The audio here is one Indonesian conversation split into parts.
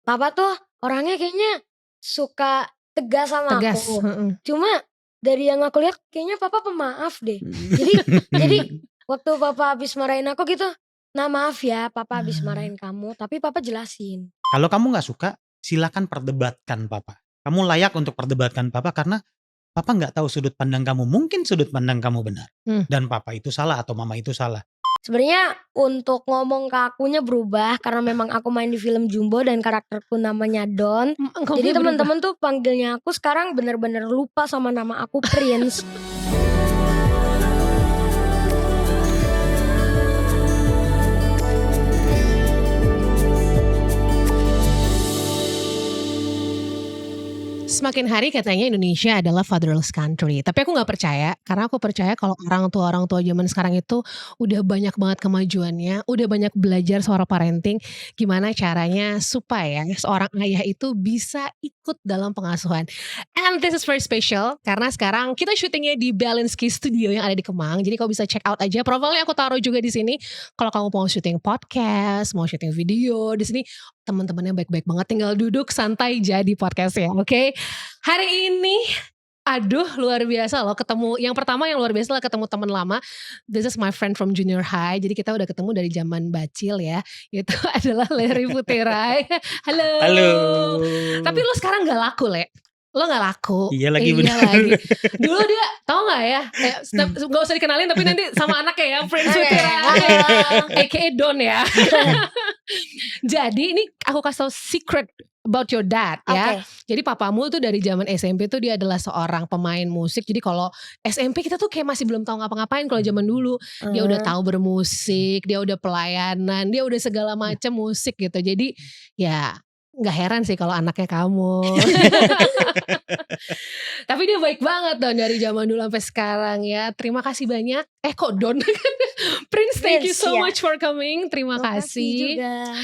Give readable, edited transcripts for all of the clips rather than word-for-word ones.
Papa tuh orangnya kayaknya suka tegas sama Tegas, aku. heeh. Cuma dari yang aku lihat kayaknya papa pemaaf deh. Jadi waktu papa habis marahin aku gitu, "Nah maaf ya papa habis marahin kamu," tapi papa jelasin. Kalau kamu nggak suka, silakan perdebatkan papa. Kamu layak untuk perdebatkan papa karena papa nggak tahu sudut pandang kamu. Mungkin sudut pandang kamu benar dan papa itu salah atau mama itu salah. Sebenarnya untuk ngomong ke akunya berubah karena memang aku main di film Jumbo dan karakterku namanya Don. Jadi teman-teman tuh panggilnya aku sekarang bener-bener lupa sama nama aku Prince. Semakin hari katanya Indonesia adalah fatherless country. Tapi aku gak percaya, karena aku percaya kalau orang tua zaman sekarang itu udah banyak banget kemajuannya, udah banyak belajar soal parenting, gimana caranya supaya seorang ayah itu bisa ikut dalam pengasuhan. And this is very special, karena sekarang kita syutingnya di Balinsky Studio yang ada di Kemang. Jadi kau bisa check out aja. Profilnya aku taruh juga di sini. Kalau kamu mau syuting podcast, mau syuting video di sini, teman-temannya baik-baik banget. Tinggal duduk santai jadi podcast ya, oke? Hari ini, aduh luar biasa loh ketemu. Yang pertama yang luar biasa lah ketemu teman lama. This is my friend from junior high. Jadi kita udah ketemu dari zaman bacil ya. Itu adalah Larry Putirai. Halo. Halo. Tapi lo sekarang gak laku, Le. Lo gak laku. Iya lagi bener. Lagi. Dulu dia tau gak ya, gak usah dikenalin tapi nanti sama anaknya ya, Prince Putirai, aka Don ya. Jadi ini aku kasih tau secret about your dad ya. Jadi papamu tuh dari zaman SMP tuh dia adalah seorang pemain musik. Jadi kalau SMP kita tuh kayak masih belum tahu ngapa-ngapain kalau zaman dulu. Dia udah tahu bermusik, dia udah pelayanan, dia udah segala macam musik gitu. Jadi ya gak heran sih kalau anaknya kamu. Tapi dia baik banget Don dari zaman dulu sampai sekarang ya. Terima kasih banyak. Kok Don? Prince, thank you so much for coming. Terima kasih juga.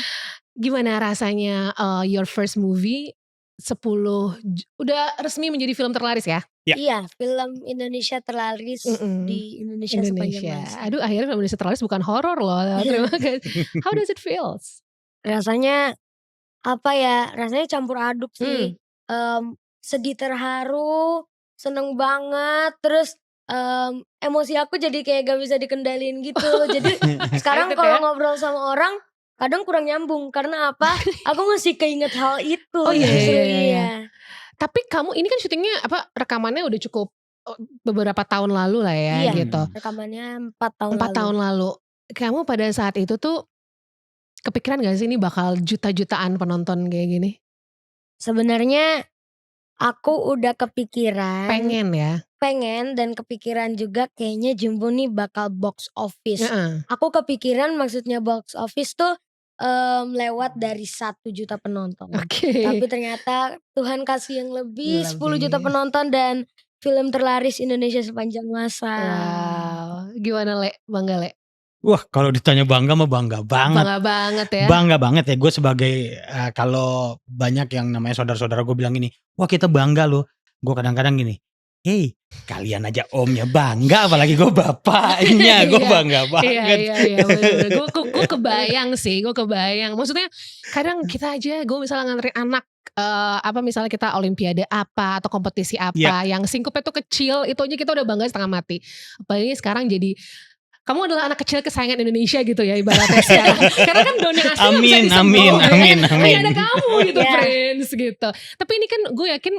Gimana rasanya your first movie 10 udah resmi menjadi film terlaris ya? Iya, film Indonesia terlaris di Indonesia sepanjang masa. Aduh, akhirnya film Indonesia terlaris bukan horor loh. Terima kasih. How does it feel? Rasanya apa ya? Rasanya campur aduk sih. Sedih, terharu, seneng banget, terus emosi aku jadi kayak gak bisa dikendalin gitu. Jadi sekarang kalau ngobrol sama orang kadang kurang nyambung. Karena apa? Aku masih keinget hal itu. Iya. Tapi kamu ini kan syutingnya rekamannya udah cukup beberapa tahun lalu lah ya gitu. Rekamannya 4 tahun lalu. Kamu pada saat itu tuh kepikiran gak sih ini bakal juta-jutaan penonton kayak gini? Sebenarnya aku udah kepikiran. Pengen dan kepikiran juga kayaknya Jumbo nih bakal box office. Aku kepikiran maksudnya box office tuh lewat dari 1 juta penonton. Tapi ternyata Tuhan kasih yang lebih 10 juta penonton dan film terlaris Indonesia sepanjang masa. Wow. Gimana Le? Bangga Le? Wah kalau ditanya bangga mah bangga banget. Bangga banget ya. Bangga banget ya. Gue sebagai kalau banyak yang namanya saudara-saudara gue bilang gini, wah kita bangga loh. Gue kadang-kadang gini, hey kalian aja omnya bangga, apalagi gue bapaknya, gue bangga banget. Iya gue kebayang sih, maksudnya kadang kita aja, gue misalnya nganterin anak misalnya kita olimpiade apa atau kompetisi apa yang singkupnya tuh kecil, itu aja kita udah bangga setengah mati. Apalagi sekarang jadi kamu adalah anak kecil kesayangan Indonesia gitu ya ibaratnya sekarang. Karena kan Don yang asli bisa disembuh. Amin. Ada kamu gitu Prince gitu. Tapi ini kan gue yakin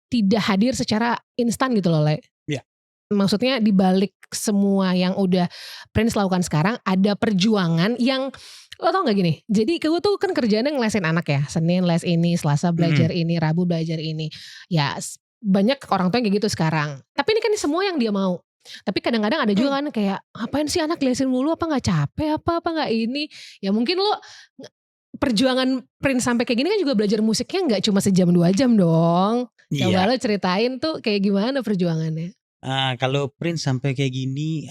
tidak hadir secara instan gitu loh Le. Iya. Maksudnya dibalik semua yang udah Prince lakukan sekarang ada perjuangan yang lo tau gak gini. Jadi gue tuh kan kerjaannya ngelesin anak ya. Senin les ini, Selasa belajar ini, Rabu belajar ini. Ya banyak orang tua yang kayak gitu sekarang. Tapi ini kan semua yang dia mau. Tapi kadang-kadang ada juga kan kayak ngapain sih anak lesin mulu, apa gak capek apa gak ini. Ya mungkin lo perjuangan Prince sampai kayak gini kan juga belajar musiknya gak cuma sejam 2 jam dong. Coba lo ceritain tuh kayak gimana perjuangannya. Kalau Prince sampai kayak gini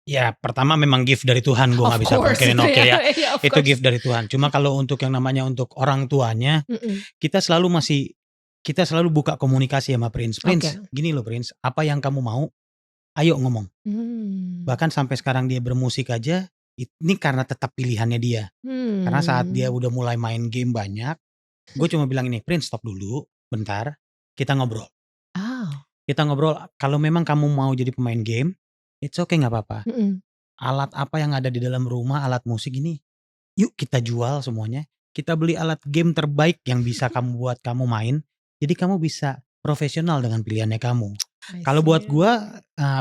ya pertama memang gift dari Tuhan. Gue gak bisa pungkirin ya. Itu gift dari Tuhan. Cuma kalau untuk yang namanya untuk orang tuanya, kita selalu buka komunikasi sama Prince. Gini loh Prince, apa yang kamu mau ayo ngomong. Bahkan sampai sekarang dia bermusik aja, Ini karena tetap pilihannya dia. Karena saat dia udah mulai main game banyak, gue cuma bilang ini, Prince stop dulu, bentar, kita ngobrol. Oh. Kita ngobrol, kalau memang kamu mau jadi pemain game, it's okay nggak apa-apa. Alat apa yang ada di dalam rumah, alat musik ini, yuk kita jual semuanya. Kita beli alat game terbaik yang bisa kamu buat kamu main. Jadi kamu bisa profesional dengan pilihannya kamu. Kalau buat gue,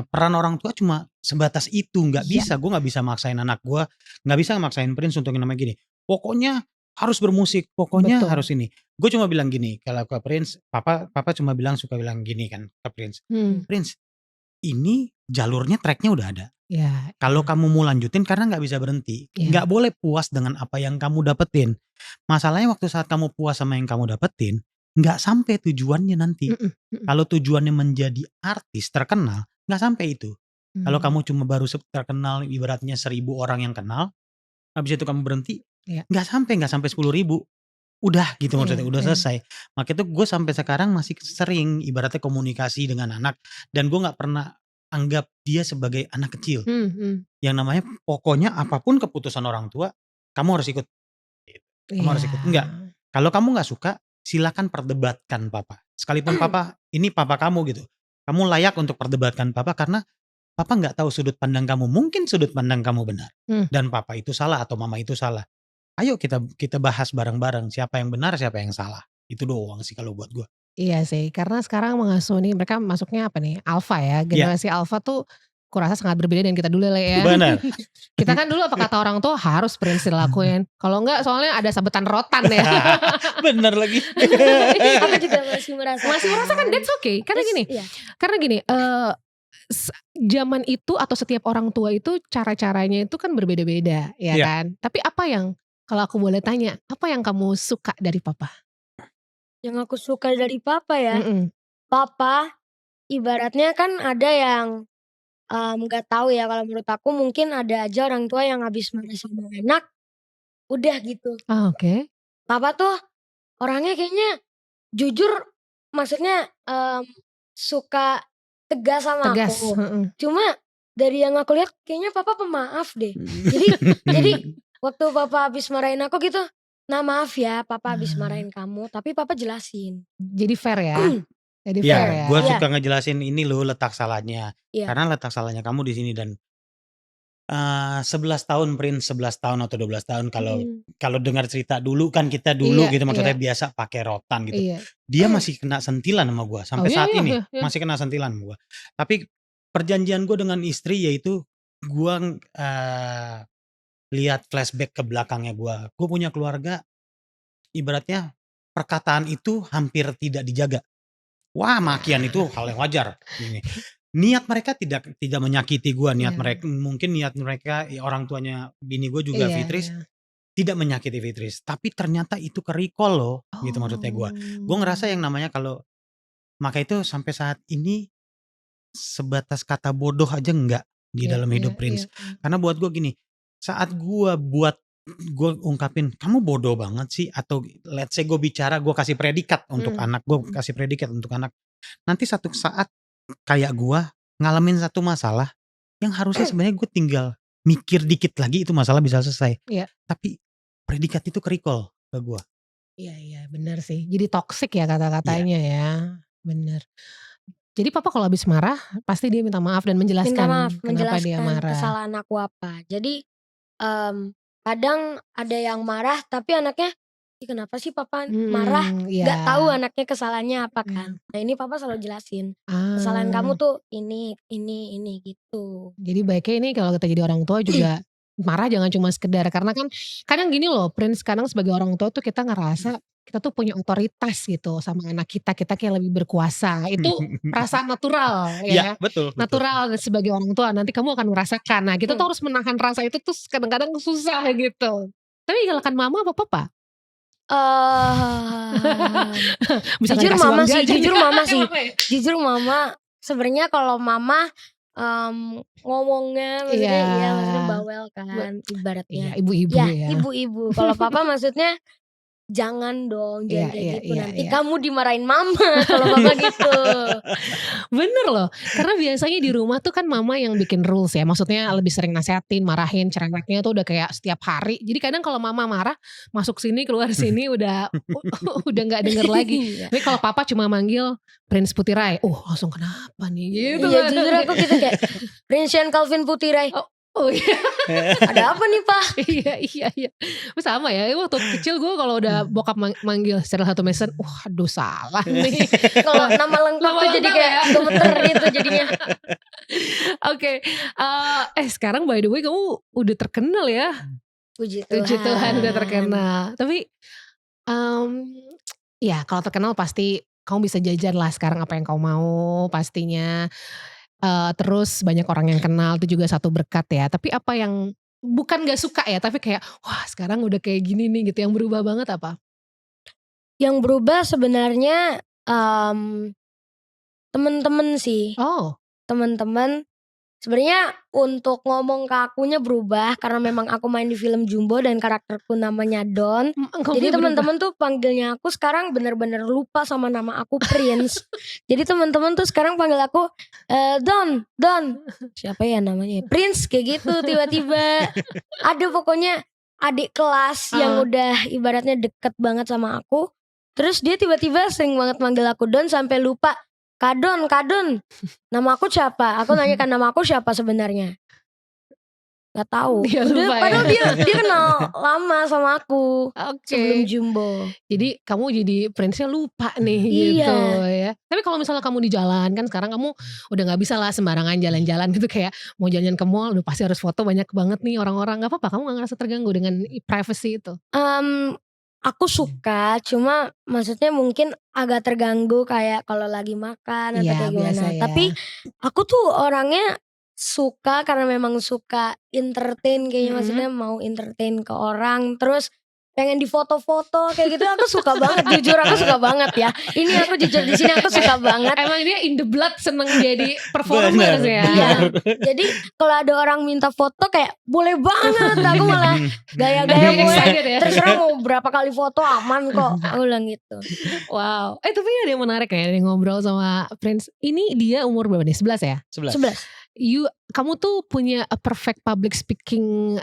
peran orang tua cuma sebatas itu, nggak bisa. Gue nggak bisa maksain anak gue, nggak bisa maksain Prince untuk yang namanya gini. Pokoknya harus bermusik, pokoknya Betul. harus ini. Gue cuma bilang gini, kalau ke Prince, papa cuma suka bilang gini kan ke Prince. Prince, ini jalurnya tracknya udah ada. Ya, Kalau kamu mau lanjutin karena nggak bisa berhenti, nggak boleh puas dengan apa yang kamu dapetin. Masalahnya waktu saat kamu puas sama yang kamu dapetin, nggak sampai tujuannya nanti. Kalau tujuannya menjadi artis terkenal, nggak sampai itu. Kalau kamu cuma baru terkenal, ibaratnya 1000 orang yang kenal, habis itu kamu berhenti, nggak sampai 10.000. Udah gitu maksudnya, udah selesai. Makanya itu gue sampai sekarang masih sering ibaratnya komunikasi dengan anak, dan gue nggak pernah anggap dia sebagai anak kecil. Yang namanya pokoknya apapun keputusan orang tua, kamu harus ikut. Kamu harus ikut. Enggak. Kalau kamu nggak suka, silakan perdebatkan papa. Sekalipun papa, ini papa kamu gitu. Kamu layak untuk perdebatkan papa karena papa nggak tahu sudut pandang kamu. Mungkin sudut pandang kamu benar. Dan papa itu salah atau mama itu salah. Ayo kita bahas bareng-bareng siapa yang benar, siapa yang salah. Itu doang sih kalau buat gue. Iya sih, karena sekarang mengasuh nih, mereka masuknya apa nih, alpha ya, generasi alpha tuh kurasa sangat berbeda dengan kita dulu lah ya. Benar. Kita kan dulu apa kata orang tua harus Prince dilakuin. Kalau enggak soalnya ada sabetan rotan ya. Bener lagi. Aku juga masih merasakan that's okay. Karena gini, zaman itu atau setiap orang tua itu cara-caranya itu kan berbeda-beda ya kan. Tapi apa yang, kalau aku boleh tanya, apa yang kamu suka dari papa? Yang aku suka dari papa ya, papa ibaratnya kan ada yang nggak tahu ya, kalau menurut aku mungkin ada aja orang tua yang habis marah sama anak, udah gitu. Oke. Papa tuh orangnya kayaknya jujur, maksudnya suka tegas sama aku. Cuma dari yang aku lihat kayaknya papa pemaaf deh. Jadi waktu papa habis marahin aku gitu, nah maaf ya papa habis marahin kamu, tapi papa jelasin. Jadi fair ya. Jadi Ya, fair ya. gue suka ngejelasin ini loh letak salahnya. Karena letak salahnya kamu di sini dan 11 tahun Prince, 11 tahun atau 12 tahun kalau dengar cerita dulu kan kita dulu gitu maksudnya biasa pakai rotan gitu. Dia masih kena sentilan sama gue sampai saat ini masih kena sentilan sama gue. Tapi perjanjian gue dengan istri yaitu gue lihat flashback ke belakangnya gue. Gue punya keluarga, ibaratnya perkataan itu hampir tidak dijaga. Wah, makian itu hal yang wajar. Niat mereka tidak menyakiti gue. Mungkin niat mereka orang tuanya bini gue juga Fitris tidak menyakiti Fitris. Tapi ternyata itu ke recall loh, gitu maksudnya gue. Gue ngerasa yang namanya kalau maka itu sampai saat ini sebatas kata bodoh aja enggak di dalam hidup Prince. Karena buat gue gini, saat gue ungkapin kamu bodoh banget sih, atau let's say gue bicara, gue kasih predikat untuk anak, nanti satu saat kayak gue ngalamin satu masalah yang harusnya sebenarnya gue tinggal mikir dikit lagi itu masalah bisa selesai. Tapi predikat itu ke recall ke gue. Iya benar sih. Jadi toxic ya kata-katanya ya. Benar. Jadi papa kalau habis marah pasti dia minta maaf dan menjelaskan kenapa dia marah. Kesalahan aku apa. Jadi kadang ada yang marah tapi anaknya, kenapa sih papa marah? Gak tahu anaknya kesalahannya apa kan. Nah ini papa selalu jelasin, kesalahan kamu tuh ini gitu. Jadi baiknya ini kalau kita jadi orang tua juga marah jangan cuma sekedar, karena kan kadang gini loh Prince, kadang sebagai orang tua tuh kita ngerasa kita tuh punya otoritas gitu sama anak kita kayak lebih berkuasa. Itu perasaan natural ya. Betul. Natural sebagai orang tua, nanti kamu akan merasakan. Nah kita tuh harus menahan rasa itu tuh kadang-kadang susah gitu. Tapi galakkan mama apa papa? Jujur mama sebenarnya kalau mama ngomongnya maksudnya bawel kan ibaratnya. Ibu-ibu ya. Ibu-ibu. Kalau papa maksudnya jangan dong, jangan kayak gitu. Nanti iya. kamu dimarahin mama kalau papa gitu. Bener loh, karena biasanya di rumah tuh kan mama yang bikin rules ya, maksudnya lebih sering nasehatin, marahin, cerewetnya tuh udah kayak setiap hari. Jadi kadang kalau mama marah, masuk sini, keluar sini udah udah nggak denger lagi. Iya. Tapi kalau papa cuma manggil Prince Putirai, langsung kenapa nih gitu Iya kan. jujur aku gitu kayak Prince Sean Calvin Putirai. Oh iya. Ada apa nih Pak? Iya. Sama ya, waktu kecil gue kalau udah bokap manggil Cheryl Hatu Mason, aduh salah nih. Kalau nama lengkap tuh jadi kayak gemeter gitu jadinya. Oke, sekarang by the way kamu udah terkenal ya. Puji Tuhan udah terkenal. Tapi ya kalau terkenal pasti kamu bisa jajan lah sekarang apa yang kamu mau pastinya. Terus banyak orang yang kenal itu juga satu berkat ya. Tapi apa yang bukan gak suka ya, tapi kayak wah sekarang udah kayak gini nih gitu, yang berubah banget apa? Yang berubah sebenarnya temen-temen sih. Oh. Temen-temen sebenarnya untuk ngomong ke akunya berubah karena memang aku main di film Jumbo dan karakterku namanya Don. Jadi teman-teman tuh panggilnya aku sekarang bener-bener lupa sama nama aku Prince. Jadi teman-teman tuh sekarang panggil aku Don. Siapa ya namanya? Prince kayak gitu tiba-tiba. Ada pokoknya adik kelas yang udah ibaratnya deket banget sama aku. Terus dia tiba-tiba sering banget manggil aku Don sampai lupa. Kadon, nama aku siapa? Aku nanyakan nama aku siapa sebenarnya. Gak tahu. Dia lupa padahal ya? dia kenal lama sama aku. Oke. Sebelum Jumbo. Jadi kamu jadi Prince-nya lupa nih gitu ya. Tapi kalau misalnya kamu di jalan kan sekarang kamu udah gak bisa lah sembarangan jalan-jalan gitu, kayak mau jalan ke mall udah pasti harus foto banyak banget nih orang-orang. Gak apa-apa, kamu gak ngerasa terganggu dengan privacy itu? Aku suka, cuma maksudnya mungkin agak terganggu kayak kalau lagi makan atau kayak gimana. Ya. Tapi aku tuh orangnya suka karena memang suka entertain kayaknya, maksudnya mau entertain ke orang. Terus pengen di foto-foto kayak gitu, aku suka banget. Jujur aku suka banget ya. Ini aku jujur di sini aku suka banget. Emang dia in the blood seneng jadi performer ya. Jadi kalau ada orang minta foto kayak boleh banget. Aku malah gaya-gaya ya. terserah mau berapa kali foto aman kok. Aku bilang gitu. Wow. Tapi ada yang menarik ya, ada yang ngobrol sama Prince. Ini dia umur berapa nih? 11 ya? 11. Kamu tuh punya a perfect public speaking,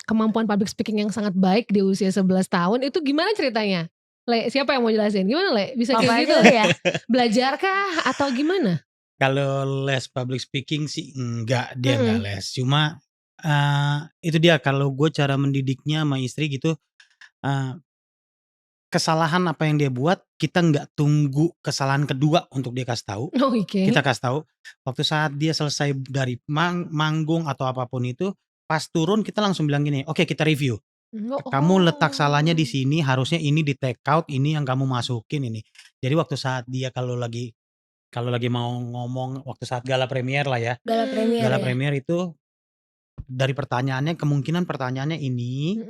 kemampuan public speaking yang sangat baik di usia 11 tahun. Itu gimana ceritanya? Le, siapa yang mau jelasin? Gimana Le? Bisa kayak gitu ya? Belajarkah atau gimana? Kalau les public speaking sih enggak, dia enggak les. Cuma itu dia, kalau gue cara mendidiknya sama istri gitu, kesalahan apa yang dia buat, kita nggak tunggu kesalahan kedua untuk dia kasih tahu. Kita kasih tahu waktu saat dia selesai dari manggung atau apapun itu, pas turun kita langsung bilang gini, oke kita review. Kamu letak salahnya di sini, harusnya ini di take out, ini yang kamu masukin ini. Jadi waktu saat dia kalau lagi mau ngomong waktu saat gala premier lah ya. Gala premier itu dari pertanyaannya, kemungkinan pertanyaannya ini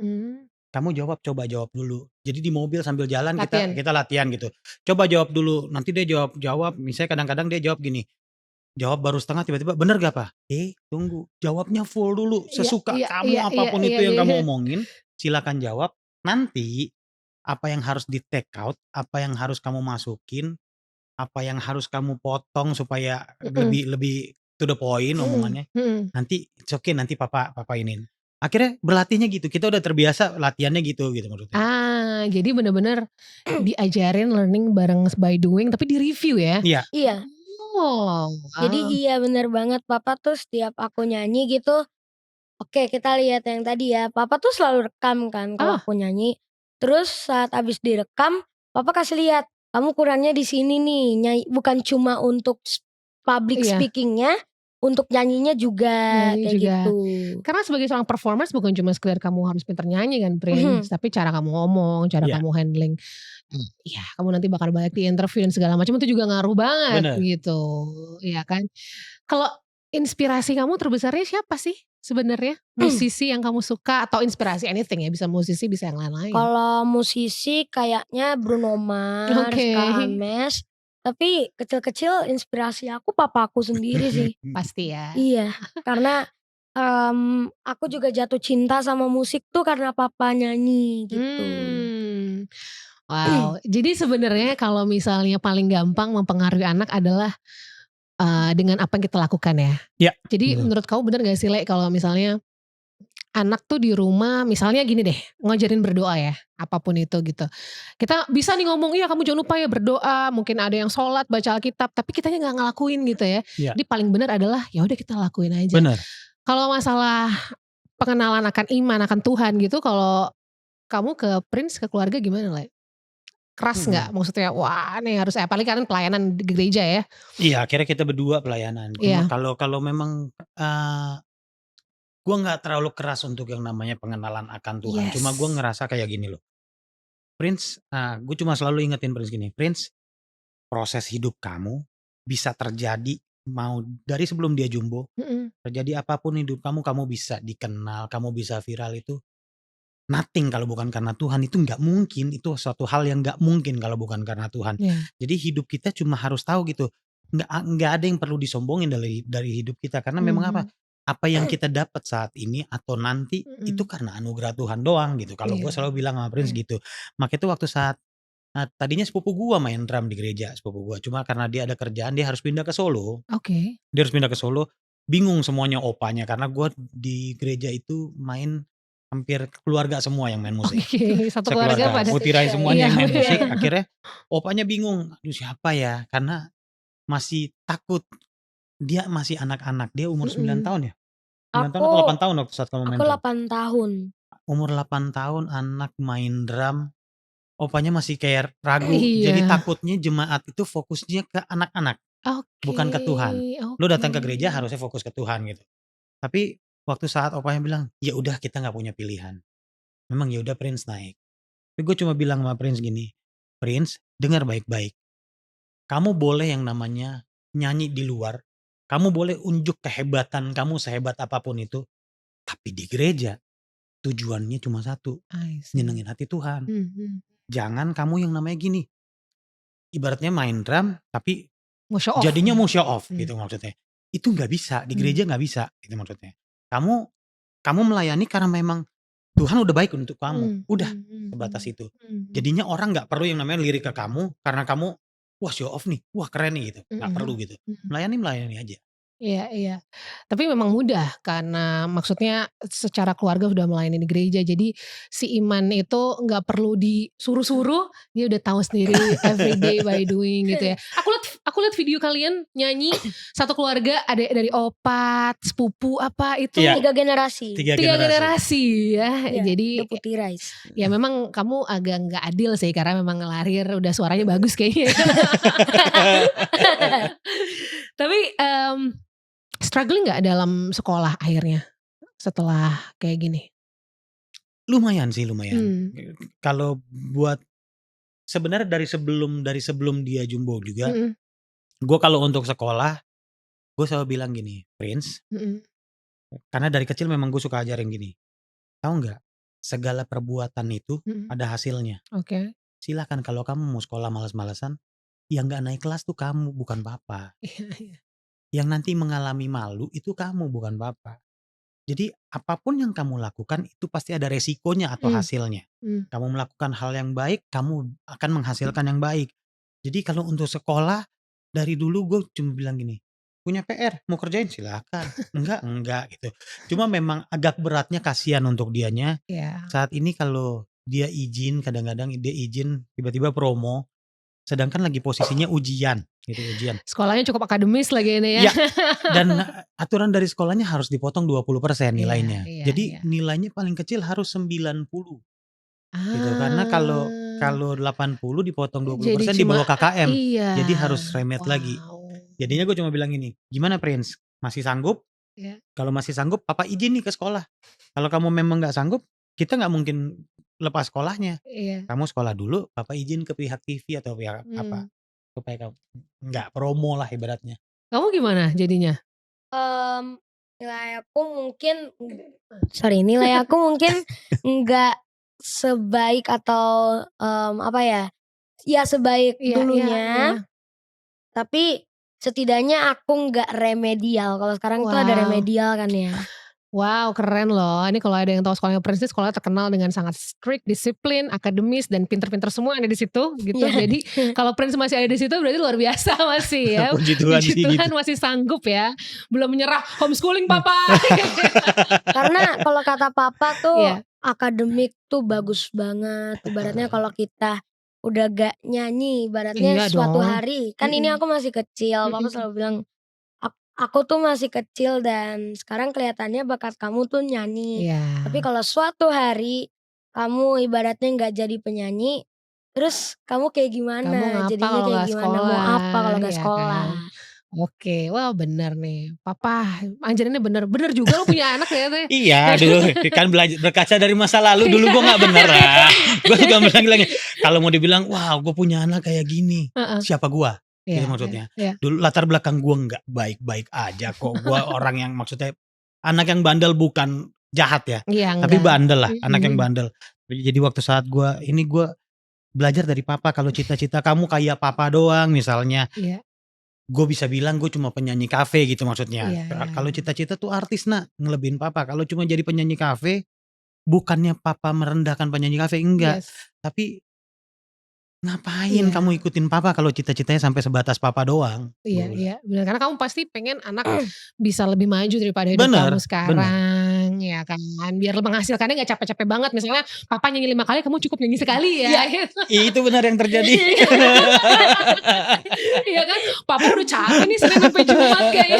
kamu coba jawab dulu. Jadi di mobil sambil jalan kita latihan gitu. Coba jawab dulu. Nanti dia jawab. Misalnya kadang-kadang dia jawab gini. Jawab baru setengah, tiba-tiba bener gak Pak? Tunggu. Jawabnya full dulu. Sesuka kamu apapun itu yang kamu omongin. Silakan jawab. Nanti apa yang harus di take out, apa yang harus kamu masukin, apa yang harus kamu potong supaya lebih to the point omongannya. Nanti it's okay, nanti papa inin. Akhirnya berlatihnya gitu, kita udah terbiasa latihannya gitu menurutnya. Jadi benar-benar diajarin learning bareng by doing, tapi di review ya? Iya. Jadi iya benar banget, papa tuh setiap aku nyanyi gitu, oke kita lihat yang tadi ya, papa tuh selalu rekam kan kalau aku nyanyi. Terus saat abis direkam, papa kasih lihat, kamu kurangnya di sini nih, nyanyi bukan cuma untuk public speakingnya, untuk nyanyinya juga gitu. Karena sebagai seorang performance bukan cuma sekedar kamu harus pintar nyanyi kan Prince, tapi cara kamu ngomong, cara kamu handling. Ya kamu nanti bakal balik di interview dan segala macam itu juga ngaruh banget gitu. Iya kan. Kalau inspirasi kamu terbesarnya siapa sih sebenarnya? Musisi yang kamu suka atau inspirasi anything ya, bisa musisi bisa yang lain-lain. Kalau musisi kayaknya Bruno Mars, Kak Ames. Tapi kecil-kecil inspirasi aku papa aku sendiri sih. Pasti ya. Iya, karena aku juga jatuh cinta sama musik tuh karena papa nyanyi gitu. Wow, jadi sebenarnya kalau misalnya paling gampang mempengaruhi anak adalah dengan apa yang kita lakukan ya. Ya, Jadi betul. menurut kamu benar gak sih Le kalau misalnya anak tuh di rumah misalnya gini deh, ngajarin berdoa ya, apapun itu gitu. Kita bisa nih ngomong, "Iya kamu jangan lupa ya berdoa," mungkin ada yang sholat, baca Alkitab, tapi kitanya nggak ngelakuin gitu ya. Ya, Jadi paling benar adalah ya udah kita lakuin aja. benar. Kalau masalah pengenalan akan iman, akan Tuhan gitu, kalau kamu ke Prince, ke keluarga gimana Le? Keras nggak? Mhm. Maksudnya, wah nih harus apalagi kan pelayanan di gereja ya. Iya, akhirnya kita berdua pelayanan. Cuma Iya. kalau memang, gue nggak terlalu keras untuk yang namanya pengenalan akan Tuhan. Cuma gue Yes. ngerasa kayak gini loh, Prince, gue cuma selalu ingetin Prince gini, "Prince, proses hidup kamu bisa terjadi mau dari sebelum dia jumbo, Mhm. terjadi apapun hidup kamu, kamu bisa dikenal, kamu bisa viral itu nothing kalau bukan karena Tuhan, itu nggak mungkin, itu suatu hal yang nggak mungkin kalau bukan karena Tuhan." Iya. Jadi hidup kita cuma harus tahu gitu, nggak ada yang perlu disombongin dari hidup kita karena memang apa, Mhm. apa yang kita dapat saat ini atau nanti itu Mhm. karena anugerah Tuhan doang gitu. Kalau gue Iya. selalu bilang sama Prince Iya. gitu. Makanya itu waktu saat tadinya sepupu gua main drum di gereja, sepupu gua, cuma karena dia ada kerjaan dia harus pindah ke Solo. Oke. Dia harus pindah ke Solo, bingung semuanya opanya karena gua di gereja itu main hampir keluarga semua yang main musik. Oke, satu keluarga Sekeluarga, pada gua tirain iya semuanya yang main musik, iya. akhirnya opanya bingung, "Aduh siapa ya?" Karena masih takut, dia masih anak-anak, dia umur 9 Mhm. tahun ya? 9 tahun Aku atau 8 tahun waktu saat kamu aku main drum? 8 tahun. Umur 8 tahun anak main drum, opanya masih kayak ragu, jadi Iya. takutnya jemaat itu fokusnya ke anak-anak, Oke, bukan ke Tuhan. Lu oke. datang ke gereja harusnya fokus ke Tuhan gitu. Tapi waktu saat opanya bilang, "Ya udah kita nggak punya pilihan." Memang ya udah Prince naik. Tapi gue cuma bilang sama Prince gini, "Prince, dengar baik-baik. Kamu boleh yang namanya nyanyi di luar, kamu boleh unjuk kehebatan kamu sehebat apapun itu, tapi di gereja tujuannya cuma satu, I see. nyenengin hati Tuhan. Mhm. Jangan kamu yang namanya gini, ibaratnya main drum tapi Mau show off jadinya ya? mau show off Mmm. gitu maksudnya. Itu nggak bisa, di Mmm. gereja nggak bisa gitu maksudnya. Kamu kamu melayani karena memang Tuhan udah baik untuk kamu, Mhm udah mhm sebatas mhm itu. mhm Jadinya orang nggak perlu yang namanya lirik ke kamu karena kamu, wah show off nih, wah keren nih gitu, nggak perlu mhm gitu. mhm. Melayani aja. Iya iya. Tapi memang mudah karena maksudnya secara keluarga sudah melayani di gereja jadi si Iman itu nggak perlu disuruh-suruh, dia udah tahu sendiri every day by doing gitu ya. Aku lihat video kalian nyanyi satu keluarga ada dari opat, sepupu apa Iya, itu 3 generasi. 3 3 generasi. generasi ya. Iya, Jadi The Putih Rise. ya memang kamu agak nggak adil sih karena memang lahir udah suaranya bagus kayaknya. Tapi, struggling nggak dalam sekolah akhirnya, setelah kayak gini? Lumayan sih, lumayan. Mmm. Kalau buat sebenarnya dari sebelum dia jumbo juga, Mhm gue kalau untuk sekolah, gue selalu bilang gini, "Prince," mhm karena dari kecil memang gue suka ajarin gini, "Tahu nggak, segala perbuatan itu mhm. ada hasilnya. Oke. Silakan kalau kamu mau sekolah males-malesan, yang nggak naik kelas tuh kamu, bukan papa. Iya iya. Yang nanti mengalami malu itu kamu, bukan papa. Jadi apapun yang kamu lakukan itu pasti ada resikonya atau Mmm, hasilnya. mmm. Kamu melakukan hal yang baik, kamu akan menghasilkan yang baik. Jadi kalau untuk sekolah, dari dulu gue cuma bilang gini, punya PR mau kerjain silakan, enggak gitu. Cuma memang agak beratnya kasihan untuk dianya. Iya. Saat ini kalau dia izin, kadang-kadang dia izin tiba-tiba promo, sedangkan lagi posisinya ujian gitu, ujian. Sekolahnya cukup akademis lagi ini ya. Iya, dan aturan dari sekolahnya harus dipotong 20% Iya nilainya. iya Jadi iya. nilainya paling kecil harus 90 gitu. Karena kalau Ah, kalau 80 dipotong jadi 20% di cuma bawah KKM. iya. Jadi harus remet lagi. Wow. Jadinya gue cuma bilang gini, "Gimana Prince, masih sanggup? Iya Kalau masih sanggup papa izin nih ke sekolah. Kalau kamu memang nggak sanggup, kita nggak mungkin lepas sekolahnya. iya. Kamu sekolah dulu, papa izin ke pihak TV atau pihak apa, Mmm. supaya kamu nggak promo lah ibaratnya." Kamu gimana jadinya? Mmm, nilai aku mungkin nilai aku mungkin nggak sebaik atau, apa ya, ya sebaik Iya iya iya. dulunya, tapi setidaknya aku nggak remedial. Kalau sekarang itu ada Wow. remedial kan ya. Wow, keren loh. Ini kalau ada yang tahu sekolahnya Prince, ini sekolah terkenal dengan sangat strict, disiplin, akademis, dan pinter-pinter semua ada di situ gitu. Iya. Jadi kalau Prince masih ada di situ berarti luar biasa masih ya. Puji Tuhan sih Puji Tuhan gitu. masih sanggup ya. Belum menyerah homeschooling papa. Karena kalau kata papa tuh Iya. akademik tuh bagus banget. Ibaratnya kalau kita udah gak nyanyi, ibaratnya Iya suatu dong. hari. Kan ini aku masih kecil, papa selalu bilang aku tuh masih kecil dan sekarang kelihatannya bakat kamu tuh nyanyi. Iya. Tapi kalau suatu hari kamu ibaratnya nggak jadi penyanyi, terus kamu kayak Kamu gimana? ngapa Jadinya kalau kayak nggak gimana? Mau sekolah, apa kalau nggak ya sekolah? kan? Oke, wah bener nih. Papa, anjir ini bener juga lo punya anak ternyata ya. Iya dulu kan belajar berkaca dari masa lalu, dulu gue nggak bener lah. Gue juga bilang kalau mau dibilang, wow gue punya anak kayak gini, siapa gue? Gitu Iya, maksudnya. iya. Dulu latar belakang gue nggak baik-baik aja kok. Gue orang yang maksudnya anak yang bandel, bukan jahat ya, Iya, tapi enggak. bandel lah, anak yang bandel. Jadi waktu saat gue belajar dari papa, kalau cita-cita kamu kayak papa doang misalnya, Iya. gue bisa bilang gue cuma penyanyi kafe gitu maksudnya. Iya. Kalau cita-cita tuh artis nak, ngelebihin papa. Kalau cuma jadi penyanyi kafe, bukannya papa merendahkan penyanyi kafe, enggak. Yes. Tapi ngapain Iya. kamu ikutin papa kalau cita-citanya sampai sebatas papa doang? Iya, Gua iya, benar. Karena kamu pasti pengen anak bisa lebih maju daripada hidup Bener, kamu sekarang, ya kan. Biar menghasilkannya nggak capek-capek banget. Misalnya papa nyanyi 5 kali, kamu cukup nyanyi sekali ya. Itu benar yang terjadi. Iya kan, papa udah capek nih Senin sampai Jumat kayaknya.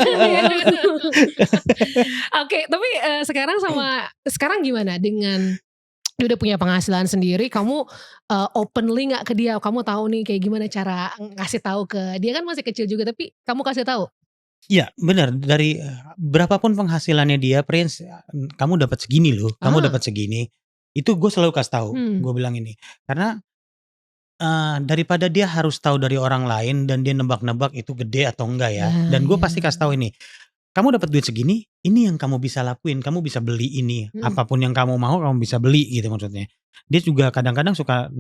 Oke, tapi sekarang gimana dengan dia udah punya penghasilan sendiri, kamu openly nggak ke dia? Kamu tahu nih kayak gimana cara ngasih tahu ke dia, kan masih kecil juga, tapi kamu kasih tahu? Iya benar, dari berapapun penghasilannya dia, Prince, kamu dapat segini loh, kamu dapat segini. Itu gue selalu kasih tahu, gue bilang ini. Karena daripada dia harus tahu dari orang lain dan dia nebak-nebak itu gede atau enggak ya. Dan gue pasti kasih tahu ini. Kamu dapat duit segini, ini yang kamu bisa lakuin, kamu bisa beli ini, apapun yang kamu mau kamu bisa beli gitu maksudnya. Dia juga kadang-kadang suka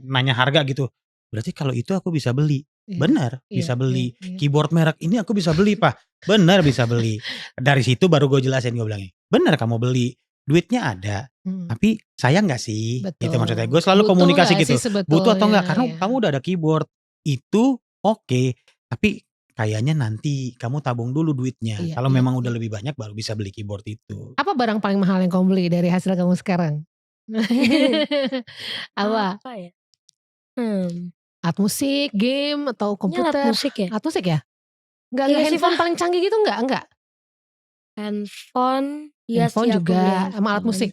nanya harga gitu. Berarti kalau itu aku bisa beli. Benar, bisa beli. Keyboard merek ini aku bisa beli, Pak. Benar bisa beli. Dari situ baru gue jelasin, gue bilangin, benar kamu beli, duitnya ada. Tapi sayang gak sih? Gitu maksudnya. Gue selalu Butuh komunikasi gitu. Butuh atau enggak? Karena ya. kamu udah ada keyboard. Itu oke. Tapi kayaknya nanti kamu tabung dulu duitnya. Kalau memang udah lebih banyak baru bisa beli keyboard itu. Apa barang paling mahal yang kamu beli dari hasil kamu sekarang? Apa ya? Alat musik, game, atau komputer? Alat musik ya? Alat musik ya? Enggak Iya sih, handphone Pak. paling canggih gitu enggak? Handphone, iya Handphone sih aku juga, beli sama alat musik?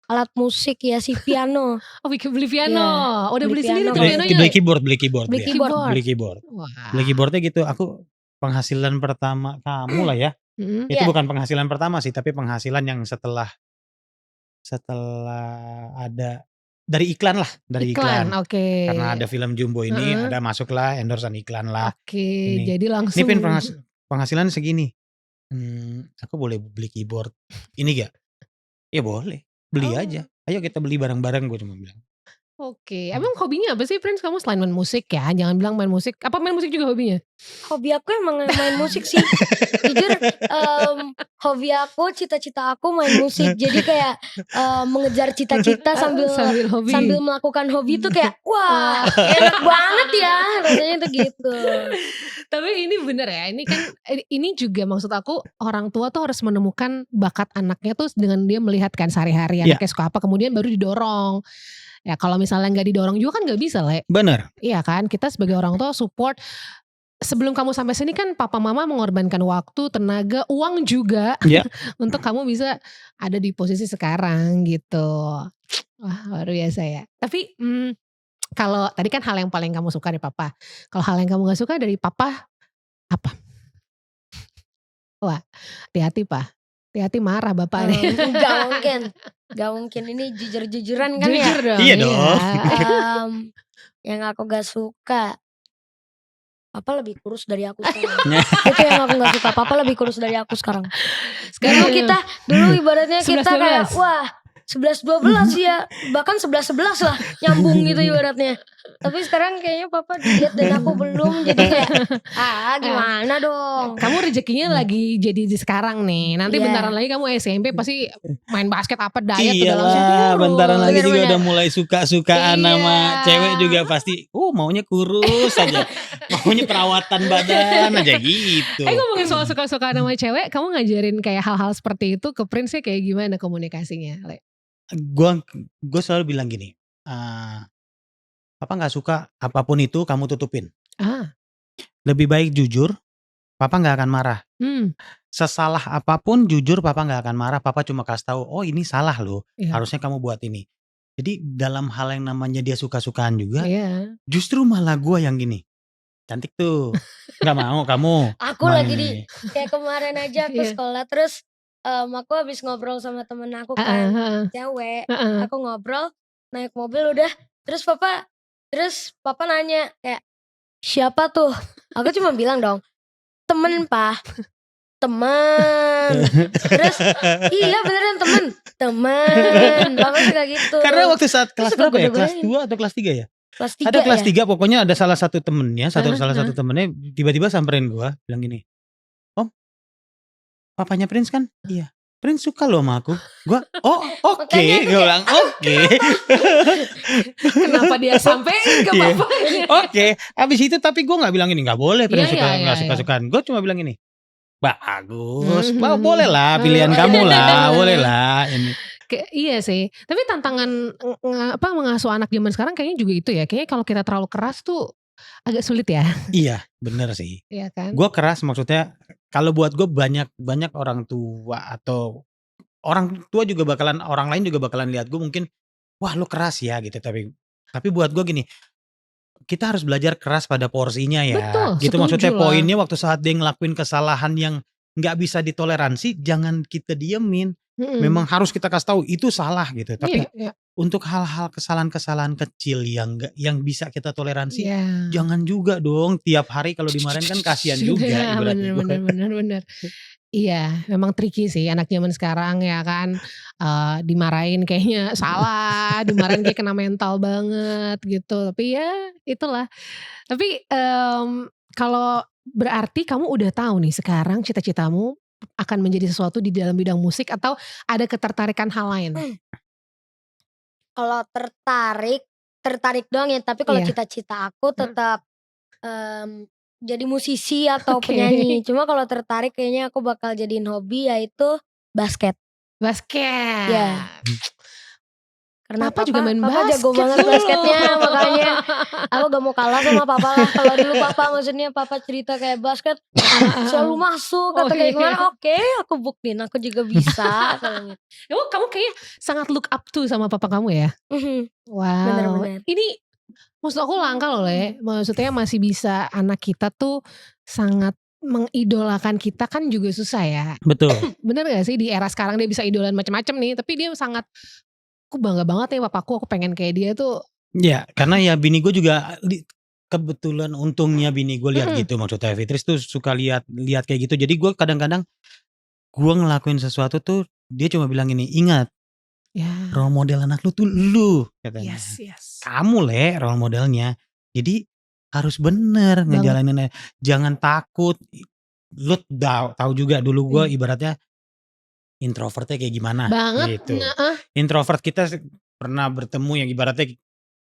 Alat musik ya si piano. Oh beli piano, Iya, udah beli beli sendiri piano. tuh pianonya? Beli keyboard. Beli dia. keyboard. Beli keyboard. Wah. Beli keyboardnya gitu. Aku penghasilan pertama kamu lah ya. Itu bukan penghasilan pertama sih, tapi penghasilan yang setelah ada dari iklan lah, dari iklan. Oke. Karena ada film Jumbo ini, ada masuklah endorsean iklan lah. Oke, Ini. jadi langsung. Ini Pin penghasilan segini. Aku boleh beli keyboard ini gak? Ya boleh, beli aja. Ayo kita beli bareng-bareng, gue cuma bilang. Oke, emang hobinya apa sih Prince kamu selain main musik ya? Jangan bilang main musik. Apa main musik juga hobinya? Hobi aku emang main musik sih. Jujur, hobi aku, cita-cita aku main musik. Jadi kayak mengejar cita-cita sambil melakukan hobi itu kayak wah enak banget ya rasanya tuh gitu. Tapi ini bener ya, ini juga maksud aku orang tua tuh harus menemukan bakat anaknya tuh dengan dia melihat kan sehari-hari anaknya suka apa, kemudian baru didorong. Ya kalau misalnya gak didorong juga kan gak bisa Le. Bener. Iya kan, kita sebagai orang tua support. Sebelum kamu sampai sini kan papa mama mengorbankan waktu, tenaga, uang juga untuk kamu bisa ada di posisi sekarang gitu. Wah luar biasa ya. Tapi kalau tadi kan hal yang paling kamu suka dari papa. Kalau hal yang kamu gak suka dari papa apa? Wah hati-hati Pak. Hati-hati marah bapak nih. Gak mungkin ini jujur-jujuran kan Jujur ya. dong. Iya dong. Yang aku gak suka, papa lebih kurus dari aku sekarang. Itu yang aku gak suka, papa lebih kurus dari aku sekarang. Dulu ibaratnya 11, kita kayak wah 11-12 ya, bahkan 11-11 lah nyambung gitu ibaratnya. Tapi sekarang kayaknya papa diet dan aku belum, jadi kayak gimana dong. Kamu rezekinya lagi jadi di sekarang nih. Nanti bentaran lagi kamu SMP pasti main basket apa diet udah langsung Iyalah, kurus. bentaran lagi juga Bener-bener. udah mulai suka-sukaan sama Iya. cewek juga pasti. Maunya kurus aja. Maunya perawatan badan aja gitu. Ngomongin soal suka-sukaan sama cewek, kamu ngajarin kayak hal-hal seperti itu ke Prince-nya kayak gimana komunikasinya, Le? Gue selalu bilang gini, papa nggak suka apapun itu kamu tutupin. Lebih baik jujur, papa nggak akan marah. Sesalah apapun jujur papa nggak akan marah. Papa cuma kasih tahu, oh ini salah loh, harusnya kamu buat ini. Jadi dalam hal yang namanya dia suka-sukaan juga, justru malah gue yang gini, cantik tuh, nggak mau kamu. Aku lagi kayak kemarin aja aku sekolah terus aku habis ngobrol sama temen aku kan cewek, aku ngobrol naik mobil udah, terus papa nanya kayak siapa tuh, aku cuma bilang dong temen pak, temen, terus iya beneran temen, papa suka gitu. Karena waktu saat kelas berapa ya, kelas 2 atau kelas 3 ya? Kelas 3 ada kelas ya? 3 pokoknya ada salah satu temennya, salah satu temennya tiba-tiba samperin gue bilang gini, Om, papanya Prince kan? Iya. Prince suka loh sama aku. Gue, oke. Gue bilang oke. Kenapa dia sampai ke bapaknya? Oke. Abis itu tapi gue gak bilang ini, gak boleh Prince gak suka-sukaan. Gue cuma bilang ini, bagus, boleh lah pilihan kamu lah, boleh lah ini. Iya sih, tapi tantangan mengasuh anak zaman sekarang kayaknya juga itu ya. Kayaknya kalau kita terlalu keras tuh agak sulit ya. Iya, bener sih. Iya kan? Gue keras maksudnya, kalau buat gue banyak orang tua atau orang tua juga orang lain juga bakalan lihat gue mungkin, wah lu keras ya gitu. Tapi buat gue gini, kita harus belajar keras pada porsinya ya. Betul, gitu maksudnya lah. poinnya waktu saat dia ngelakuin kesalahan yang nggak bisa ditoleransi, jangan kita diemin. Memang harus kita kasih tahu itu salah gitu. Tapi untuk hal-hal kesalahan-kesalahan kecil yang bisa kita toleransi, jangan juga dong tiap hari kalau dimarahin kan kasihan juga. Bener. Iya, memang tricky sih anak zaman sekarang ya kan, dimarahin kayaknya salah, dimarahin kayak kena mental banget gitu. Tapi ya itulah. Tapi kalau berarti kamu udah tahu nih sekarang cita-citamu akan menjadi sesuatu di dalam bidang musik atau ada ketertarikan hal lain? Kalau tertarik doang ya, tapi kalau cita-cita aku tetap jadi musisi atau penyanyi. Cuma kalau tertarik kayaknya aku bakal jadiin hobi yaitu basket. Ya. Karena papa juga main basket. Jago banget basketnya, makanya aku gak mau kalah sama papa lah. Kalau dulu papa cerita kayak basket selalu masuk atau kayak gimana, oke, aku buktiin aku juga bisa. Kamu kayaknya sangat look up to sama papa kamu ya? Wow. Bener-bener. Ini maksud aku langka loh Le. Maksudnya masih bisa anak kita tuh sangat mengidolakan kita kan juga susah ya. Betul. Bener gak sih di era sekarang dia bisa idolan macam-macam nih, tapi dia sangat, aku bangga banget ya papaku, aku pengen kayak dia tuh. Ya karena ya bini gue juga kebetulan untungnya bini gue lihat gitu, maksudnya Fitris tuh suka lihat kayak gitu. Jadi gue kadang-kadang gue ngelakuin sesuatu tuh dia cuma bilang ini, ingat role model anak lu tuh lu katanya. Yes. Kamu Le role modelnya. Jadi harus bener ngejalaninnya. Jangan takut. Lu tahu juga dulu gue ibaratnya introvertnya kayak gimana banget gitu. Introvert kita pernah bertemu yang ibaratnya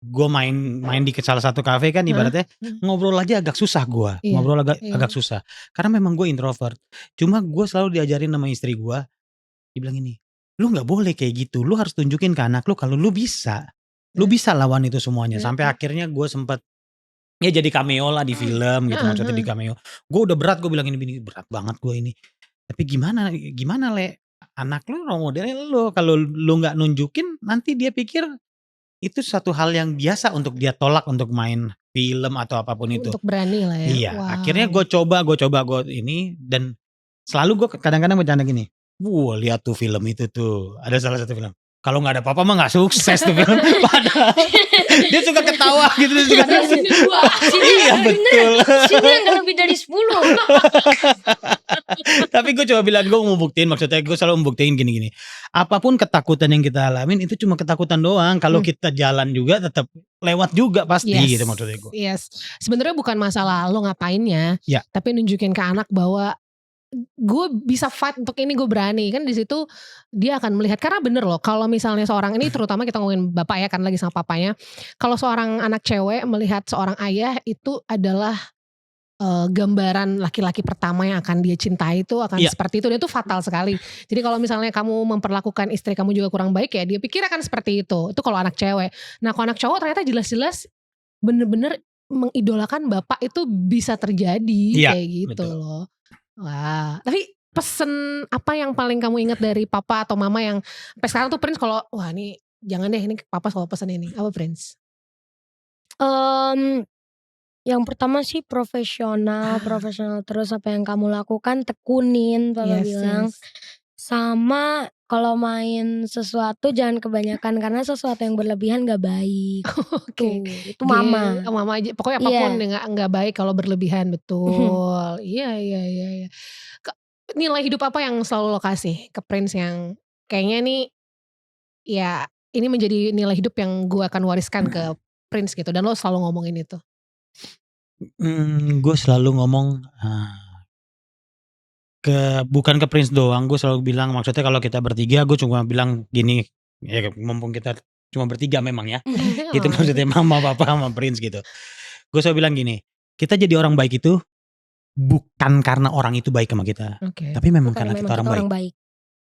gue main di salah satu kafe kan ibaratnya ngobrol aja agak susah gue. Ngobrol agak susah. Karena memang gue introvert. Cuma gue selalu diajarin sama istri gue, dibilang ini, lu gak boleh kayak gitu. Lu harus tunjukin ke anak lu kalau lu bisa. Lu bisa lawan itu semuanya. Sampai akhirnya gue sempet ya jadi cameo lah di film gitu, maksudnya di cameo. Gue udah berat, gue bilang ini bini berat banget gue ini. Tapi gimana Le, anak lu role modelnya lu, kalau lu gak nunjukin nanti dia pikir itu satu hal yang biasa untuk dia tolak untuk main film atau apapun itu. Untuk berani lah ya. Iya, akhirnya gue coba ini dan selalu gue kadang-kadang bercanda gini. Lihat tuh film itu tuh, ada salah satu film. kalau nggak ada papa mah nggak sukses tuh film. Padahal dia suka ketawa gitu, dia suka iya betul. Sini yang gak lebih dari 10. Tapi gue coba bilang, gue mau buktiin, maksudnya gue selalu membuktiin gini-gini. Apapun ketakutan yang kita alamin itu cuma ketakutan doang. Kalau kita jalan juga tetap lewat juga pasti gitu maksudnya gue. Yes. Sebenarnya bukan masalah lo ngapainnya, tapi nunjukin ke anak bahwa gue bisa fight untuk ini, gue berani. Kan di situ dia akan melihat, karena bener loh kalau misalnya seorang ini, terutama kita ngomongin bapak ya kan lagi sama papanya, kalau seorang anak cewek melihat seorang ayah itu adalah gambaran laki-laki pertama yang akan dia cintai itu akan seperti itu, dan itu fatal sekali. Jadi kalau misalnya kamu memperlakukan istri kamu juga kurang baik ya dia pikir akan seperti itu kalau anak cewek. Nah kalau anak cowok ternyata jelas-jelas bener-bener mengidolakan bapak itu bisa terjadi kayak gitu betul. Loh. Wah, tapi pesen apa yang paling kamu ingat dari papa atau mama yang sampai sekarang tuh Prince kalau wah ini jangan deh, ini papa selalu pesen ini, apa Prince? Yang pertama sih profesional terus apa yang kamu lakukan tekunin papa bilang. Sama kalau main sesuatu jangan kebanyakan karena sesuatu yang berlebihan gak baik. Oke. Itu mama. Mama aja pokoknya apapun gak baik kalau berlebihan, betul. Iya. Nilai hidup apa yang selalu lo kasih ke Prince yang kayaknya nih ya ini menjadi nilai hidup yang gue akan wariskan ke Prince gitu, dan lo selalu ngomongin itu? Gue selalu ngomong bukan ke Prince doang, gue selalu bilang, maksudnya kalau kita bertiga gue cuma bilang gini, ya mumpung kita cuma bertiga memang ya, gitu maksudnya mama, papa, sama Prince gitu. Gue selalu bilang gini, kita jadi orang baik itu bukan karena orang itu baik sama kita, tapi memang karena kita orang baik.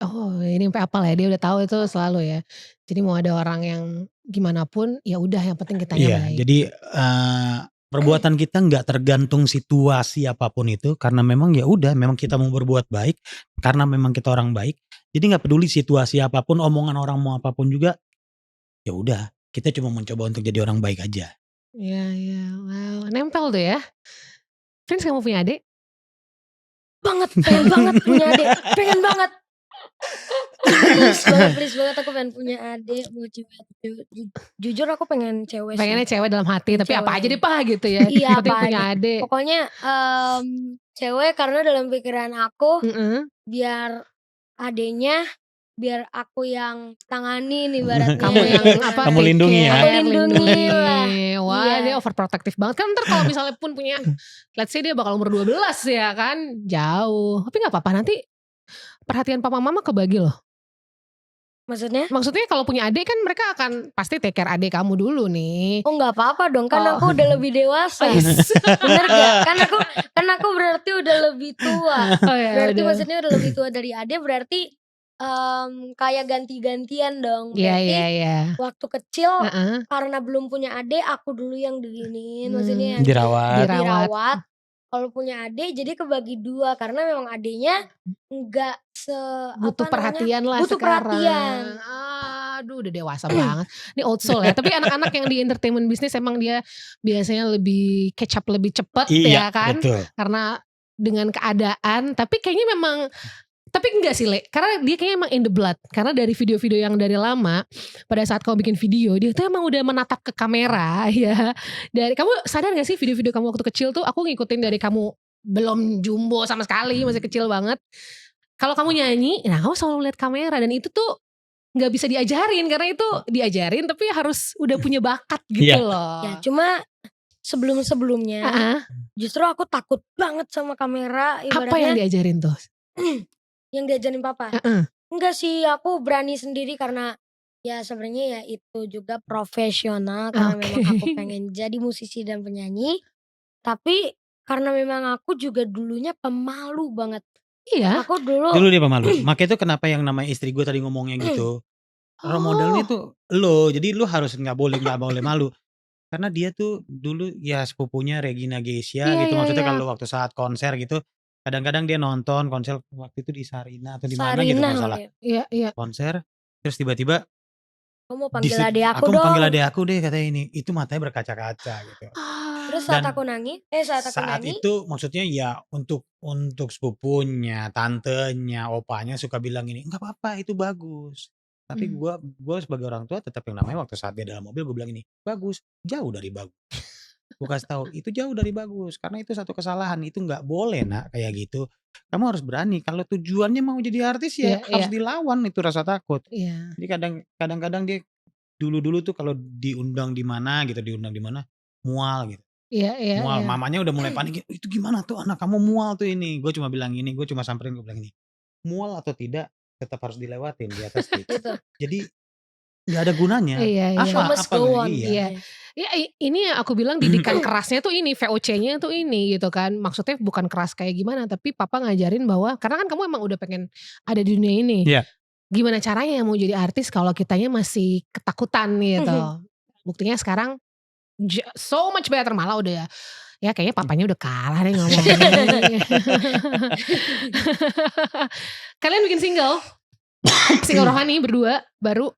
Oh ini sampai apal ya, dia udah tahu itu selalu ya. Jadi mau ada orang yang gimana pun ya udah yang penting kitanya baik. Jadi perbuatan kita nggak tergantung situasi apapun itu, karena memang ya udah, memang kita mau berbuat baik karena memang kita orang baik. Jadi nggak peduli situasi apapun, omongan orang mau apapun juga, ya udah kita cuma mencoba untuk jadi orang baik aja. Iya, wow, nempel tuh ya. Prince kamu punya adik? Pengen banget punya adik, pengen banget. Please banget aku pengen punya adik, mau jujur aku pengen cewek. Pengennya cewek dalam hati, tapi apa aja deh pak gitu ya. Iya apa punya adik. Pokoknya cewek karena dalam pikiran aku biar adiknya biar aku yang tangani nih ibaratnya. Kamu yang apa? Kamu lindungi ya. Aku lindungi lah. Wah dia overprotective banget kan, ntar kalau misalnya pun punya, let's say dia bakal umur 12 ya kan, jauh. Tapi gak apa-apa, nanti perhatian papa mama kebagi loh. Maksudnya kalau punya adik kan mereka akan pasti take care adik kamu dulu nih. Oh gak apa-apa dong, kan aku udah lebih dewasa. Bener gak? Kan aku berarti udah lebih tua. Berarti maksudnya udah lebih tua dari adik, berarti kayak ganti-gantian dong. Berarti waktu kecil karena belum punya adik, aku dulu yang diginiin, maksudnya yang dirawat. Kalau punya adik jadi kebagi dua, karena memang adiknya enggak butuh perhatian lah butuh sekarang. Perhatian. Aduh udah dewasa banget. Ini old soul ya. Tapi anak-anak yang di entertainment bisnis emang dia biasanya lebih catch up lebih cepat ya kan. Betul. Karena dengan keadaan, tapi kayaknya memang, tapi enggak sih Le, karena dia kayaknya emang in the blood. Karena dari video-video yang dari lama, pada saat kamu bikin video, dia tuh emang udah menatap ke kamera ya. Dari kamu sadar gak sih video-video kamu waktu kecil tuh, aku ngikutin dari kamu belum jumbo sama sekali, masih kecil banget. Kalau kamu nyanyi, nah kamu selalu lihat kamera, dan itu tuh gak bisa diajarin, karena itu diajarin tapi harus udah punya bakat gitu loh. Ya cuma sebelum-sebelumnya justru aku takut banget sama kamera. Apa yang diajarin tuh? Yang diajarin papa? Enggak sih, aku berani sendiri karena ya sebenarnya ya itu juga profesional, karena memang aku pengen jadi musisi dan penyanyi. Tapi karena memang aku juga dulunya pemalu banget. Iya. Aku dulu dia pemalu. Makanya itu kenapa yang namanya istri gue tadi ngomongnya gitu. Role modelnya tuh lo, jadi lo harus nggak boleh malu. Karena dia tuh dulu ya sepupunya Regina Geisia gitu. Maksudnya kalau waktu saat konser gitu, kadang-kadang dia nonton konser waktu itu di Sarina atau di mana gitu nggak salah. Iya. Konser, terus tiba-tiba aku mau panggil adek aku dong. Aku panggil adek aku deh katanya ini. Itu matanya berkaca-kaca gitu. Terus saat aku nangis, saat itu maksudnya ya untuk sepupunya, tantenya, opanya suka bilang ini, enggak apa-apa itu bagus. Tapi gue sebagai orang tua tetap yang namanya waktu saat dia dalam mobil gue bilang ini, bagus, jauh dari bagus. Gue kasih tahu itu jauh dari bagus karena itu satu kesalahan, itu nggak boleh nak kayak gitu. Kamu harus berani. Kalau tujuannya mau jadi artis ya harus dilawan itu rasa takut. Jadi kadang-kadang dia dulu tuh kalau diundang di mana mual gitu. Mual, mamanya udah mulai panik, itu gimana tuh anak kamu mual tuh ini. Gue cuma bilang gini, gue cuma samperin gue bilang gini, mual atau tidak tetap harus dilewatin di atas stage. Jadi nggak ada gunanya. Iya. Ya ini yang aku bilang didikan kerasnya tuh ini, VOC-nya tuh ini gitu kan. Maksudnya bukan keras kayak gimana, tapi papa ngajarin bahwa karena kan kamu emang udah pengen ada di dunia ini. Iya. Gimana caranya mau jadi artis kalau kitanya masih ketakutan gitu. Buktinya sekarang so much better, malah udah ya kayaknya papanya udah kalah nih ngomongnya. Kalian bikin single rohani berdua baru,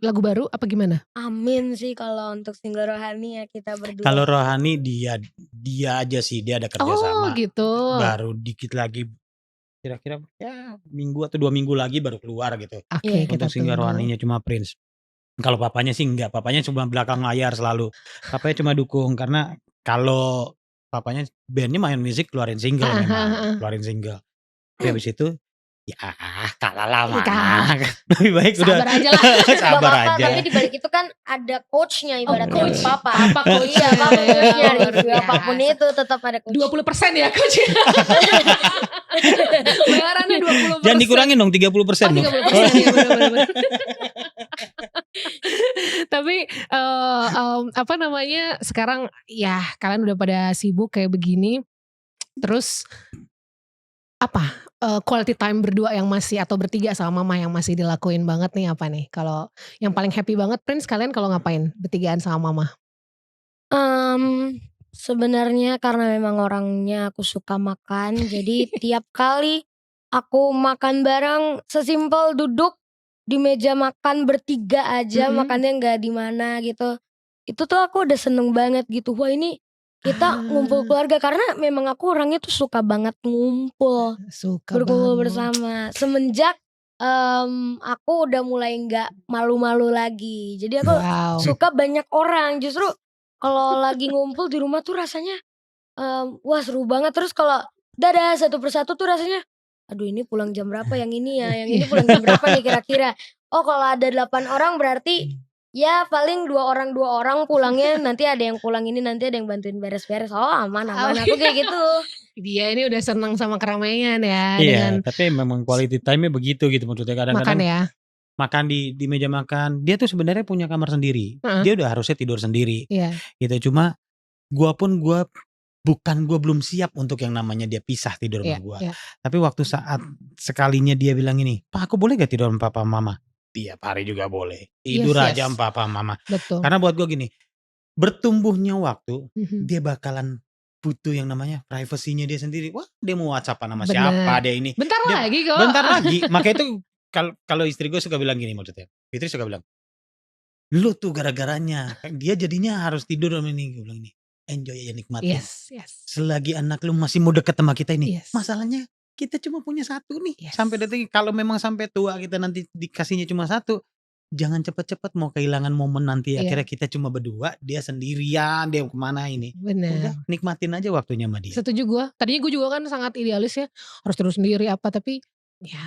lagu baru apa gimana? Amin sih kalau untuk single rohani ya kita berdua. Kalau rohani dia aja sih, dia ada kerja sama. Oh gitu. Baru dikit lagi, kira-kira ya minggu atau 2 minggu lagi baru keluar gitu. Oke, Untuk single rohaninya cuma Prince. Kalau papanya sih enggak, papanya cuma belakang layar selalu. Papanya cuma dukung karena kalau papanya bandnya main musik keluarin single memang, keluarin single. Tapi habis itu ya kalah lah mana. Lebih baik sabar udah aja lah. sabar aja. Tapi dibalik itu kan ada coachnya ibaratnya coach. papa. Apa coach? Iya, papa coachnya review Ya. apapun itu tetap ada coach. 20% ya coach. Bayarannya 20%. Jangan dikurangin dong 30%. Oh, 30% ya benar-benar. Tapi apa namanya sekarang ya kalian udah pada sibuk kayak begini. Terus apa quality time berdua yang masih atau bertiga sama mama yang masih dilakuin banget nih apa nih? Kalau yang paling happy banget Prince kalian kalau ngapain bertigaan sama mama? Sebenarnya karena memang orangnya aku suka makan, jadi tiap kali aku makan bareng sesimpel duduk di meja makan bertiga aja, makannya nggak di mana gitu. Itu tuh aku udah seneng banget gitu. Wah ini kita ngumpul keluarga karena memang aku orangnya tuh suka banget ngumpul, berkumpul bersama. Semenjak aku udah mulai nggak malu-malu lagi. Jadi aku suka banyak orang. Justru kalau lagi ngumpul di rumah tuh rasanya wah seru banget. Terus kalau dadah satu persatu tuh rasanya aduh ini pulang jam berapa yang ini ya, yang ini pulang jam berapa nih kira-kira. Oh kalau ada 8 orang berarti ya paling 2 orang pulangnya, nanti ada yang pulang ini, nanti ada yang bantuin beres-beres. Oh aman aku kayak gitu. Dia ini udah senang sama keramaian ya. Iya, tapi memang quality time-nya begitu gitu maksudnya kadang-kadang. Makan ya. Makan di meja makan, dia tuh sebenarnya punya kamar sendiri. Dia udah harusnya tidur sendiri. Gitu, cuma gue belum siap untuk yang namanya dia pisah tidur sama gue. Tapi waktu saat sekalinya dia bilang ini, Pak aku boleh gak tidur sama papa mama? Tiap hari juga boleh. Tidur aja sama papa mama. Betul. Karena buat gue gini, bertumbuhnya waktu, dia bakalan butuh yang namanya privasinya dia sendiri. Wah dia mau WhatsApp-an sama siapa dia ini. Bentar lagi kok. Bentar lagi. Makanya itu kalau istri gue suka bilang gini maksudnya. Fitri suka bilang, lu tuh gara-garanya. Dia jadinya harus tidur sama ini. Gue bilang ini. Enjoy aja nikmatin. Yes. Selagi anak lu masih mau deket sama kita ini. Masalahnya kita cuma punya satu nih. Sampai detik kalau memang sampai tua kita nanti dikasihnya cuma satu. Jangan cepet-cepet mau kehilangan momen nanti akhirnya kita cuma berdua. Dia sendirian. Dia kemana ini. Bener. Udah nikmatin aja waktunya sama dia. Setuju gue. Tadinya gue juga kan sangat idealis ya. Harus terus sendiri apa. Tapi ya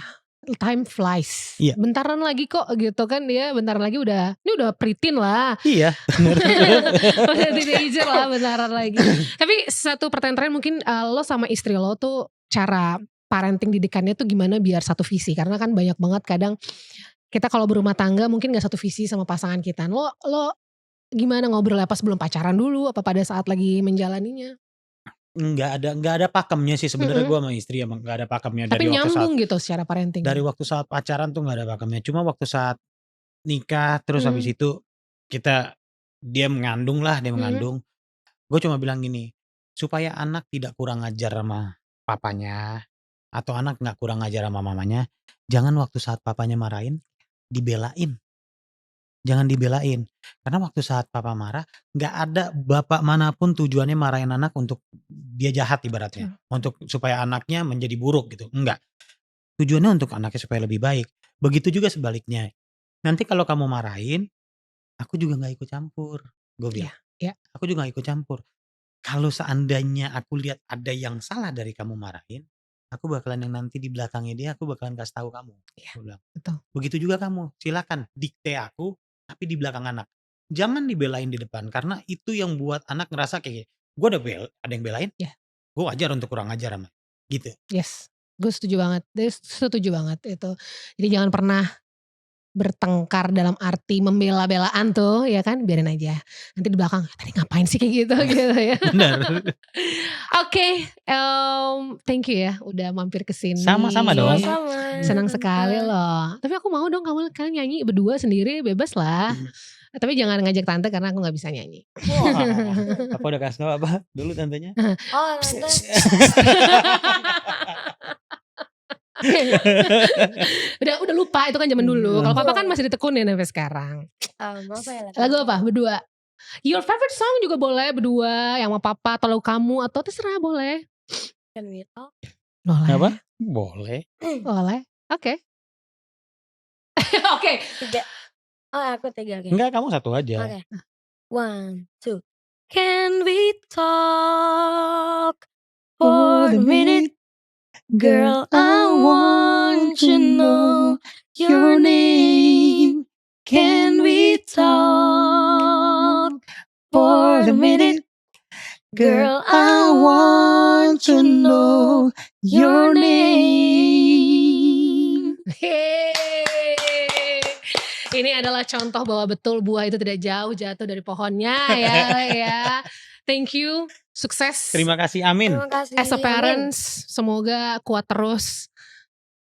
time flies. Bentaran lagi kok gitu kan dia. Bentaran lagi udah. Ini udah preteen lah. Iya. Udah teenager lah bentaran lagi. Tapi satu pertanyaan terakhir mungkin lo sama istri lo tuh cara parenting didikannya tuh gimana biar satu visi. Karena kan banyak banget kadang kita kalau berumah tangga mungkin gak satu visi sama pasangan kita. Lo gimana ngobrolnya pas belum pacaran dulu apa pada saat lagi menjalaninya? Enggak ada pakemnya sih sebenarnya gue sama istri emang enggak ada pakemnya. Tapi dari nyambung gitu secara parenting. Dari waktu saat pacaran tuh enggak ada pakemnya. Cuma waktu saat nikah terus habis itu dia mengandung. Gue cuma bilang gini, supaya anak tidak kurang ajar sama papanya atau anak gak kurang ajar sama mamanya, jangan waktu saat papanya marahin dibelain. Jangan dibelain. Karena waktu saat papa marah, gak ada bapak manapun tujuannya marahin anak untuk dia jahat ibaratnya. Untuk supaya anaknya menjadi buruk gitu. Enggak. Tujuannya untuk anaknya supaya lebih baik. Begitu juga sebaliknya. Nanti kalau kamu marahin, aku juga nggak ikut campur. Gue bilang, aku juga nggak ikut campur. Kalau seandainya aku lihat ada yang salah dari kamu marahin, aku bakalan yang nanti di belakangnya dia, aku bakalan kasih tahu kamu. Gue bilang, Betul. begitu juga kamu, silakan dikte aku, tapi di belakang anak. Jangan dibelain di depan, karena itu yang buat anak ngerasa kayak, gue ada yang belain, gue wajar untuk kurang ajar sama, gitu. Yes, gue setuju banget itu. Jadi jangan pernah bertengkar dalam arti membela-belaan tuh, ya kan, biarin aja. Nanti di belakang, tadi ngapain sih kayak gitu gitu ya. Benar. Oke, thank you ya udah mampir ke sini. Sama-sama dong. Sama-sama. Senang sekali loh. Tapi aku mau dong kalian nyanyi berdua sendiri, bebas lah. Tapi jangan ngajak tante karena aku gak bisa nyanyi. Wah, aku udah kasih tau apa dulu tantenya. Oh, tante. udah lupa, itu kan zaman dulu. Kalau papa kan masih ditekunin sampai sekarang. Lagu apa? Berdua. Your favorite song juga boleh berdua, yang sama papa atau lagu kamu atau terserah boleh. Can we talk? Boleh. Apa? Boleh. Boleh. Oke. Oke. 3. Oh, aku 3. Okay. Enggak, kamu 1 aja. Oke. 1, 2. Can we talk for a minute? Girl, I want to know your name. Can we talk for a minute? Girl, I want to know your name. Ini adalah contoh bahwa betul buah itu tidak jauh jatuh dari pohonnya ya. Thank you, sukses. Terima kasih, amin. Terima kasih. As a parents, semoga kuat terus.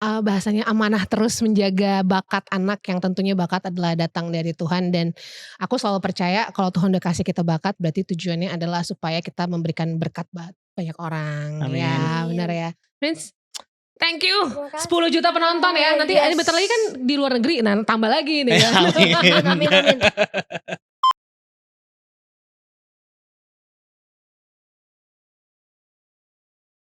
Bahasanya amanah terus menjaga bakat anak yang tentunya bakat adalah datang dari Tuhan. Dan aku selalu percaya kalau Tuhan udah kasih kita bakat berarti tujuannya adalah supaya kita memberikan berkat banyak orang. Amin. Ya benar ya. Friends, thank you. 10 10 juta penonton ya. Nanti bentar lagi kan di luar negeri, nah tambah lagi nih ya. Amin. Amin.